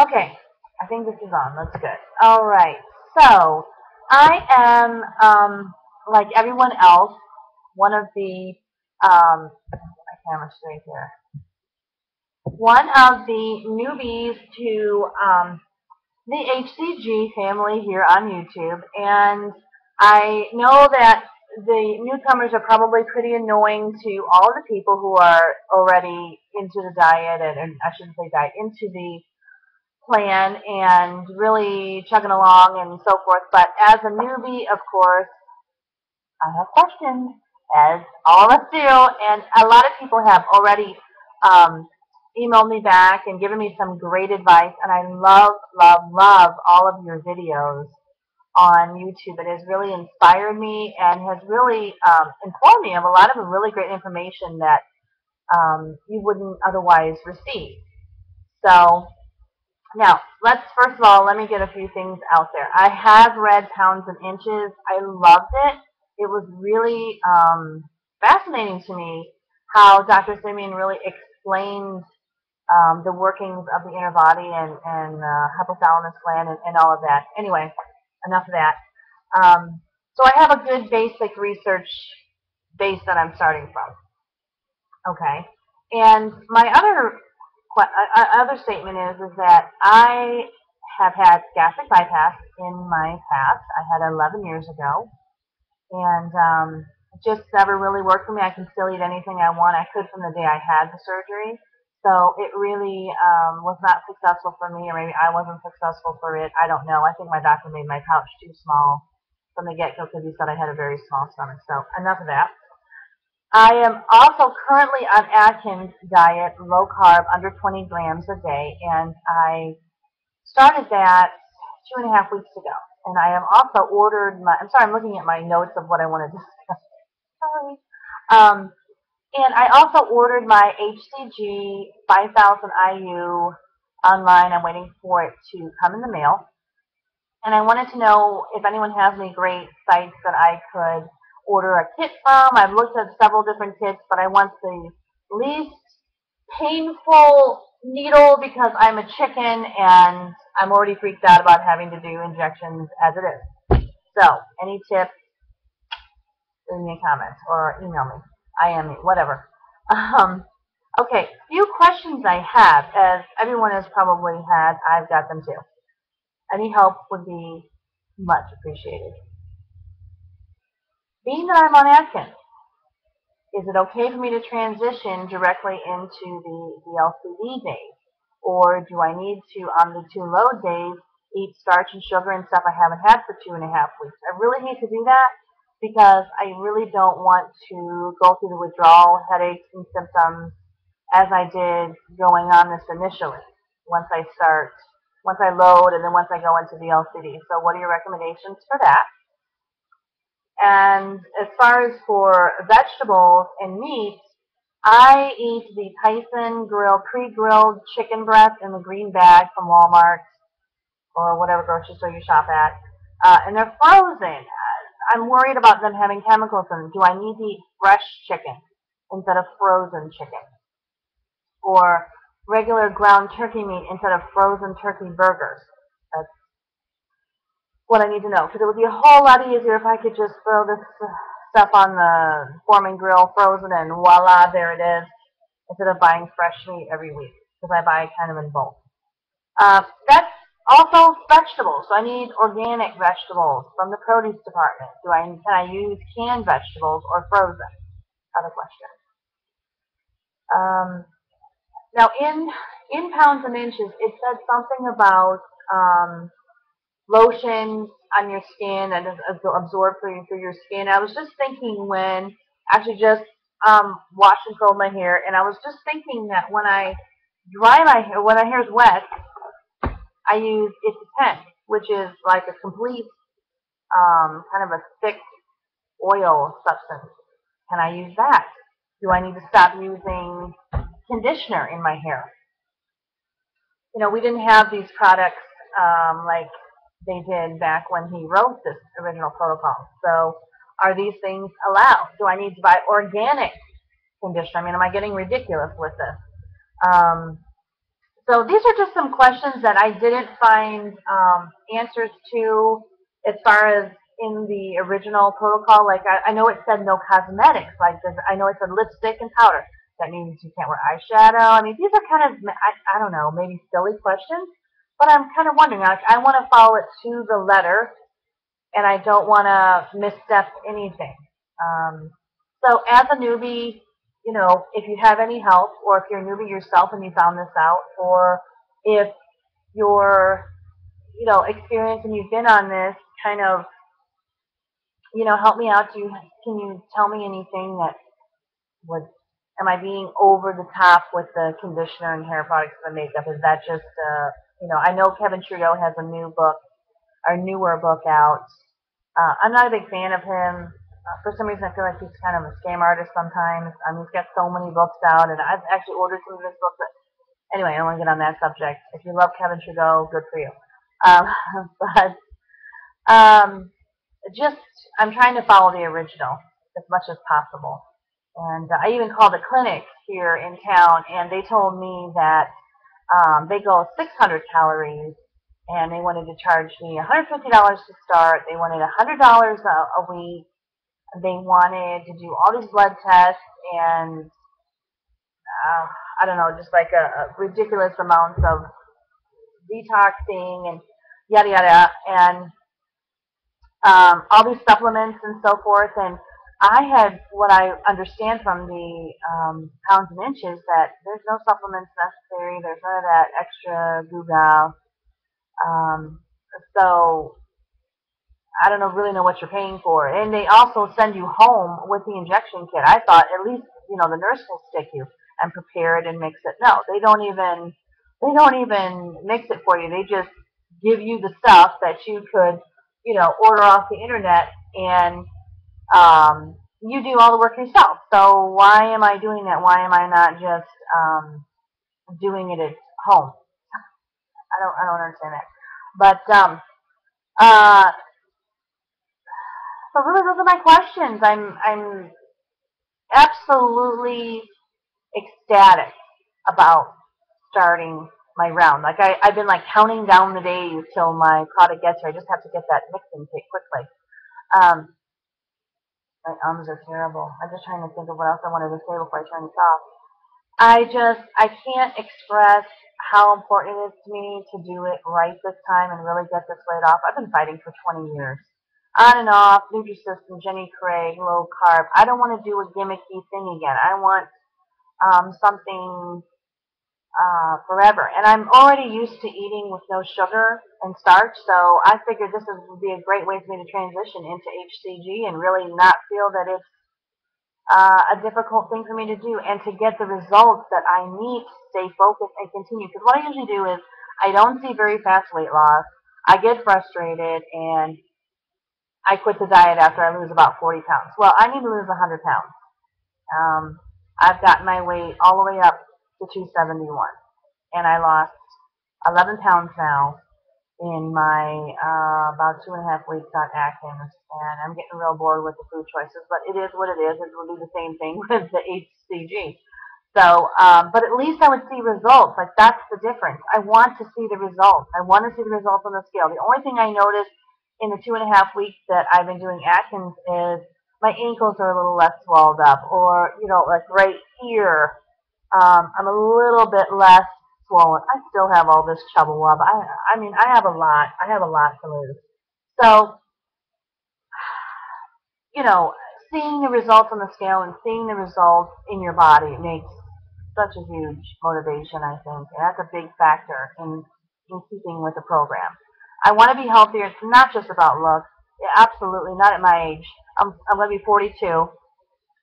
Okay, I think this is on. That's good. All right. So I am, like everyone else, one of the my camera straight here. One of the newbies to the HCG family here on YouTube, and I know that the newcomers are probably pretty annoying to all of the people who are already into the diet, and I shouldn't say diet, into the plan and really chugging along and so forth. But as a newbie, of course, I have questions, as all of us do, and a lot of people have already um, emailed me back and given me some great advice, and I love, love, love all of your videos on YouTube. It has really inspired me and has really informed me of a lot of really great information that you wouldn't otherwise receive. So now, first of all, let me get a few things out there. I have read Pounds and Inches. I loved it. It was really fascinating to me how Dr. Simeon really explained the workings of the inner body and hypothalamus gland and all of that. Anyway, enough of that. So I have a good basic research base that I'm starting from. Okay. And my other statement is that I have had gastric bypass in my past. I had 11 years ago, and it just never really worked for me. I can still eat anything I want. I could from the day I had the surgery. So it really was not successful for me, or maybe I wasn't successful for it. I don't know. I think my doctor made my pouch too small from the get-go because he said I had a very small stomach. So enough of that. I am also currently on Atkins diet, low carb, under 20 grams a day, and I started that 2.5 weeks ago. And I have also ordered I'm sorry, I'm looking at my notes of what I want to discuss. Sorry. And I also ordered my HCG 5000 IU online. I'm waiting for it to come in the mail. And I wanted to know if anyone has any great sites that I could order a kit from. I've looked at several different kits, but I want the least painful needle because I'm a chicken and I'm already freaked out about having to do injections as it is. So, any tips, leave me a comment or email me. IM me, whatever. Okay, few questions I have, as everyone has probably had. I've got them too. Any help would be much appreciated. Being that I'm on Atkins, is it okay for me to transition directly into the LCD days? Or do I need to, on the 2 load days, eat starch and sugar and stuff I haven't had for 2.5 weeks? I really hate to do that because I really don't want to go through the withdrawal headaches and symptoms as I did going on this initially. Once I load, and then once I go into the LCD. So what are your recommendations for that? And as far as for vegetables and meats, I eat the Tyson pre-grilled chicken breast in the green bag from Walmart or whatever grocery store you shop at. And they're frozen. I'm worried about them having chemicals in them. Do I need to eat fresh chicken instead of frozen chicken? Or regular ground turkey meat instead of frozen turkey burgers? That's what I need to know, because it would be a whole lot easier if I could just throw this stuff on the Foreman grill frozen and voila, there it is, instead of buying fresh meat every week, because I buy kind of in bulk. That's also vegetables. So I need organic vegetables from the produce department. Can I use canned vegetables or frozen? Other question. Now in Pounds and Inches, it said something about lotion on your skin and absorb through your skin. I was just thinking when actually just washed and curled my hair, and I was just thinking that when I dry my hair, when my hair is wet, I use It's a 10, which is like a complete kind of a thick oil substance. Can I use that? Do I need to stop using conditioner in my hair? You know, we didn't have these products like they did back when he wrote this original protocol. So are these things allowed? Do I need to buy organic conditioner? I mean, am I getting ridiculous with this? So these are just some questions that I didn't find answers to as far as in the original protocol. Like I know it said no cosmetics. Like I know it said lipstick and powder. That means you can't wear eyeshadow. I mean, these are kind of I don't know, maybe silly questions, but I'm kind of wondering. Like I want to follow it to the letter, and I don't want to misstep anything. Um, so as a newbie, you know, if you have any help, or if you're a newbie yourself and you found this out, or if you're, you know, experienced and you've been on this, kind of, you know, help me out. Can you tell me anything that would, am I being over the top with the conditioner and hair products and the makeup? Is that just, you know, I know Kevin Trudeau has a new book, or newer book out. I'm not a big fan of him. For some reason, I feel like he's kind of a scam artist sometimes. He's got so many books out, and I've actually ordered some of his books. But anyway, I don't want to get on that subject. If you love Kevin Trudeau, good for you. Um, but just, I'm trying to follow the original as much as possible. And I even called a clinic here in town, and they told me that they go 600 calories, and they wanted to charge me $150 to start. They wanted $100 a week. They wanted to do all these blood tests and I don't know, just like a ridiculous amounts of detoxing and yada yada, and all these supplements and so forth. And I had what I understand from the pounds and inches that there's no supplements necessary. There's none of that extra goo. Um, so I don't know, really know what you're paying for. And they also send you home with the injection kit. I thought at least, you know, the nurse will stick you and prepare it and mix it. No, they don't even mix it for you. They just give you the stuff that you could, you know, order off the internet, and you do all the work yourself. So why am I doing that? Why am I not just doing it at home? I don't understand that. But uh, so really, those are my questions. I'm absolutely ecstatic about starting my round. Like I've been like counting down the days till my product gets here. I just have to get that mixing kit quickly. Um, my arms are terrible. I'm just trying to think of what else I wanted to say before I turn this off. I can't express how important it is to me to do it right this time and really get this weight off. I've been fighting for 20 years. On and off, Nutrisystem, Jenny Craig, low carb. I don't want to do a gimmicky thing again. I want something forever. And I'm already used to eating with no sugar and starch, so I figured would be a great way for me to transition into HCG and really not feel that it's a difficult thing for me to do, and to get the results that I need to stay focused and continue. Because what I usually do is I don't see very fast weight loss. I get frustrated and I quit the diet after I lose about 40 pounds. Well, I need to lose 100 pounds. I've gotten my weight all the way up to 271, and I lost 11 pounds now in my about 2.5 weeks on Atkins, and I'm getting real bored with the food choices, but it is what it is. It will be the same thing with the HCG. So, but at least I would see results. Like, that's the difference. I want to see the results. I want to see the results on the scale. The only thing I noticed in the 2.5 weeks that I've been doing Atkins is my ankles are a little less swelled up, or, you know, like right here, I'm a little bit less swollen. I still have all this chubble wub. I mean, I have a lot. I have a lot to lose. So, you know, seeing the results on the scale and seeing the results in your body makes such a huge motivation, I think. And that's a big factor in keeping with the program. I want to be healthier. It's not just about looks. Yeah, absolutely not at my age. I'm going to be 42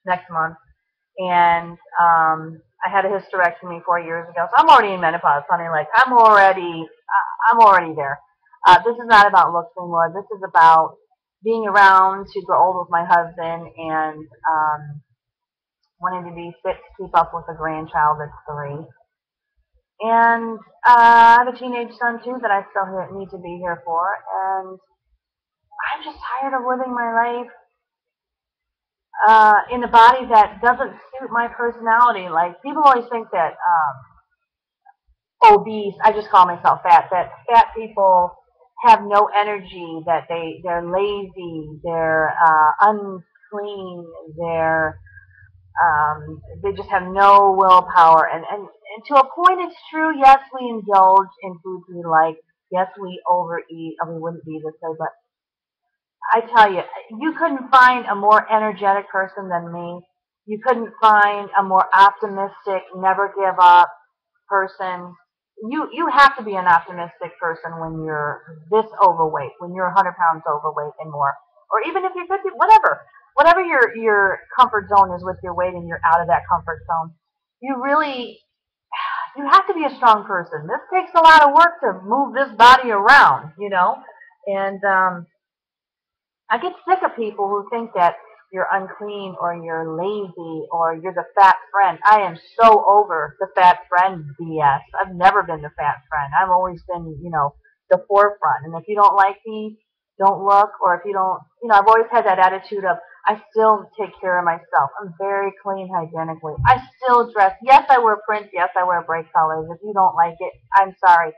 next month, and I had a hysterectomy 4 years ago, so I'm already in menopause. Honey, like I'm already there. This is not about looks anymore. This is about being around to grow old with my husband, and wanting to be fit to keep up with a grandchild that's 3. And I have a teenage son too that I still need to be here for, and I'm just tired of living my life in a body that doesn't suit my personality. Like, people always think that obese. I just call myself fat. That fat people have no energy. That they're lazy. They're unclean. They just have no willpower. And to a point, it's true. Yes, we indulge in foods we like. Yes, we overeat. I mean, we wouldn't be this way, but I tell you, you couldn't find a more energetic person than me. You couldn't find a more optimistic, never give up person. You have to be an optimistic person when you're this overweight, when you're 100 pounds overweight and more, or even if you're 50, whatever your comfort zone is with your weight, and you're out of that comfort zone. You have to be a strong person. This takes a lot of work to move this body around, and I get sick of people who think that you're unclean or you're lazy or you're the fat friend. I am so over the fat friend BS. I've never been the fat friend. I've always been, the forefront. And if you don't like me, don't look. Or if you don't, I've always had that attitude of I still take care of myself. I'm very clean hygienically. I still dress. Yes, I wear prints. Yes, I wear bright colors. If you don't like it, I'm sorry.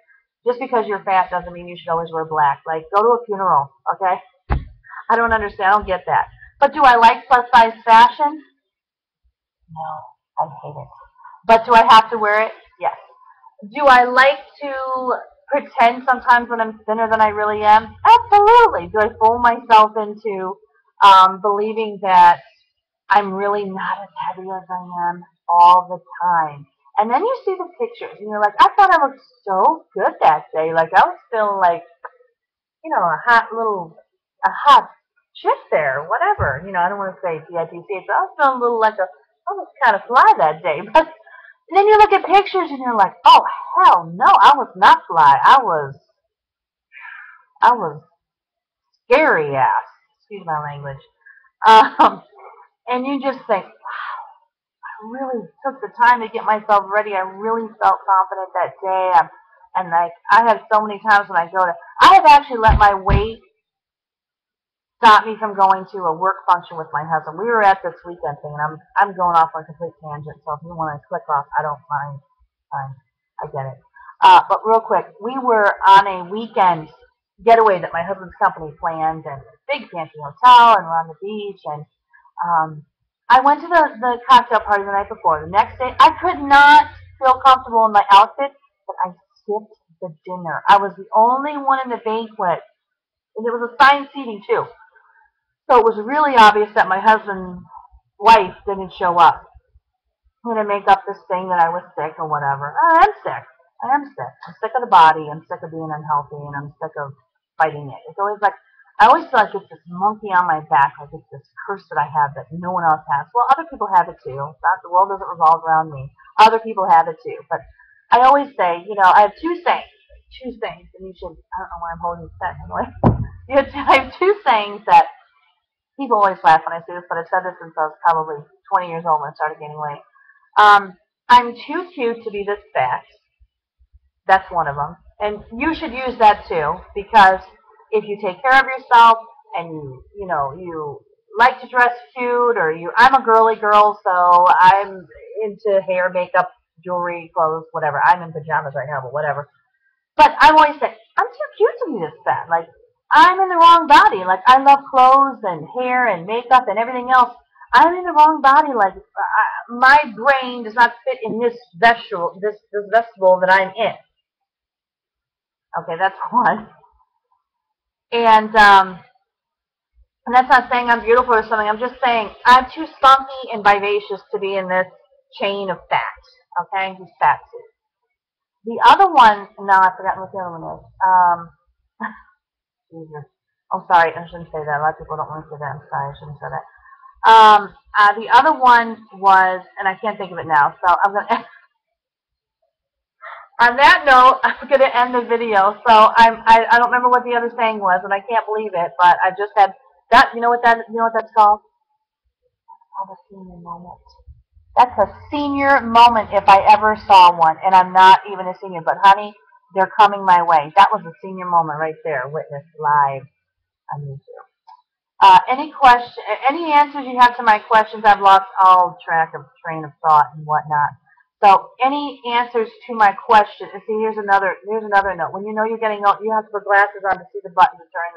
Just because you're fat doesn't mean you should always wear black. Like, go to a funeral, okay? I don't understand. I don't get that. But do I like plus size fashion? No, I hate it. But do I have to wear it? Yes. Do I like to pretend sometimes when I'm thinner than I really am? Absolutely. Do I fool myself into believing that I'm really not as heavy as I am all the time? And then you see the pictures, and you're like, I thought I looked so good that day. Like, I was feeling like, a hot chick there, whatever. I don't want to say P-I-T-C-H, but I was feeling a little like I was kind of fly that day. But then you look at pictures and you're like, oh, hell no, I was not fly. I was scary ass. Excuse my language. Um, and you just think, I really took the time to get myself ready. I really felt confident that day. And like, I have so many times when I have actually let my weight stop me from going to a work function with my husband. We were at this weekend thing, and I'm going off on a complete tangent, so if you want to click off, I don't mind. Fine. I get it. But real quick, we were on a weekend getaway that my husband's company planned, and a big fancy hotel, and we're on the beach, and I went to the cocktail party the night before. The next day, I could not feel comfortable in my outfit, but I skipped the dinner. I was the only one in the banquet, and it was assigned seating, too. So it was really obvious that my husband's wife didn't show up. I'm going to make up this thing that I was sick or whatever. I am sick. I am sick. I'm sick of the body. I'm sick of being unhealthy, and I'm sick of fighting it. It's always like, I always feel like it's this monkey on my back, like it's this curse that I have that no one else has. Well, other people have it too. The world doesn't revolve around me. Other people have it too. But I always say, I have two sayings. Two sayings, and you should, I don't know why I'm holding this pen anyway. I have two sayings that people always laugh when I say this, but I've said this since I was probably 20 years old when I started gaining weight. I'm too cute to be this fat. That's one of them. And you should use that too, because if you take care of yourself and you like to dress cute, or I'm a girly girl, so I'm into hair, makeup, jewelry, clothes, whatever. I'm in pajamas right now, but whatever. But I always say, I'm too cute to be this fat. Like, I'm in the wrong body. Like, I love clothes and hair and makeup and everything else. I'm in the wrong body. Like, my brain does not fit in this vegetable that I'm in. Okay, that's one. And that's not saying I'm beautiful or something. I'm just saying I'm too spunky and vivacious to be in this chain of fat. Okay, these fat suits. The other one, no, I forgot what the other one is. Jesus. Oh, sorry, I shouldn't say that. A lot of people don't want to say that. I'm sorry, I shouldn't say that. The other one was, and I can't think of it now, so I'm going to, on that note, I'm going to end the video. So I don't remember what the other saying was, and I can't believe it, but I just had that, you know what that's called? That's called a senior moment. That's a senior moment if I ever saw one, and I'm not even a senior, but honey, they're coming my way. That was a senior moment right there, witnessed live on YouTube. Any answers you have to my questions? I've lost all train of thought and whatnot. So any answers to my question? And see, here's another note. When you know you're getting old, you have to put glasses on to see the button to turn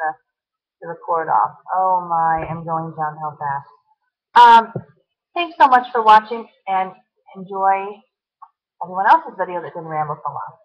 the record off. Oh my, I'm going downhill fast. Thanks so much for watching, and enjoy everyone else's video that didn't ramble so long.